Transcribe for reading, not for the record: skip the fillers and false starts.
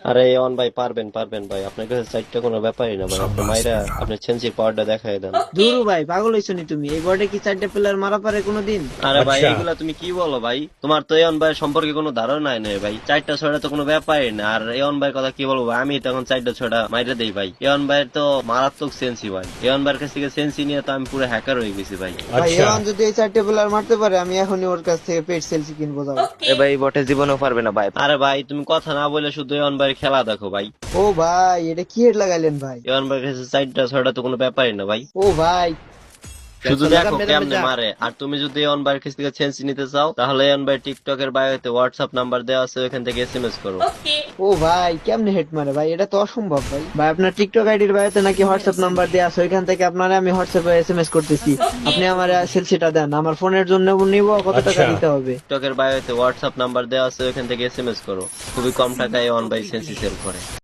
আরে অন ভাই, পারবেন পারবেন ভাই, আপনার কাছে সাইডটা কোনো ব্যাপারই না ভাই, আপনি মাইরা আপনি সেন্সির পাওয়ারটা দেখাই দেন। দুরু ভাই, পাগল হইছো নি তুমি? এই বোর্ডে কি 4টা প্লেয়ার মারা পারে কোনোদিন? আরে ভাই এইগুলা তুমি কি বলো ভাই, তোমার তো এয়ন ভাই সম্পর্কে কোনো ধারণা নাই ভাই, 4টা 6টা তো কোনো ব্যাপারই না। আর এয়ন ভাইয়ের কথা কি বলবো ভাই, আমি তখন 4টা 6টা মাইরে দেই ভাই। এয়ন ভাইয়ের তো মারাত্মক সেন্সি ভাই, এয়ন ভাইয়ের কাছ থেকে সেন্সি নিয়ে তো আমি পুরো হ্যাকার হয়ে গেছি ভাই। ভাই এওয়ান যদি এই 4টে প্লেয়ার মারতে পারে, আমি এখনই ওর কাছ থেকে পেট সেলসি কিনবো যাও। এ ভাই বটে জীবনেও পারবে না ভাই। আরে ভাই তুমি কথা না বলে শুধু এয়ন ভাইয়ের খেলা দেখো ভাই। ও ভাই, এটা কি হেড লাগাইলেন ভাই? এয়ন ভাইয়ের কাছে 4টা 6টা তো কোনো ব্যাপারই না ভাই, ও ভাই, শুধু লাগা দেখো মেরে কেমনে যা। মারে। আর তুমি যদি এয়ন ভাইয়ের কাছ থেকে সেন্সি নিতে চাও, তাহলে এয়ন ভাই টিকটকের বায়োতে হোয়াটসঅ্যাপ নাম্বার দেওয়া আছে, ওখান থেকে এসএমএস করো। ও ভাই, কেমনে হেড মারে ভাই? এটা তো অসম্ভব ভাই। ভাই আপনার টিকটক আইডির বায়োতে নাকি হোয়াটসঅ্যাপ নাম্বার দেয়া আছে, ওইখান থেকে আপনারা আমি হোয়াটসঅ্যাপে এসএমএস করতেছি। আপনি আমার সেলসিটা দেন, আমার ফোনের জন্য নিব, কত টাকা দিতে হবে? টিকটকের বায়োতে হোয়াটসঅ্যাপ নাম্বার দেওয়া আছে, ওখান থেকে এসএমএস করো। খুবই কম টাকায় এয়ন ভাই সেন্সি সেল করে।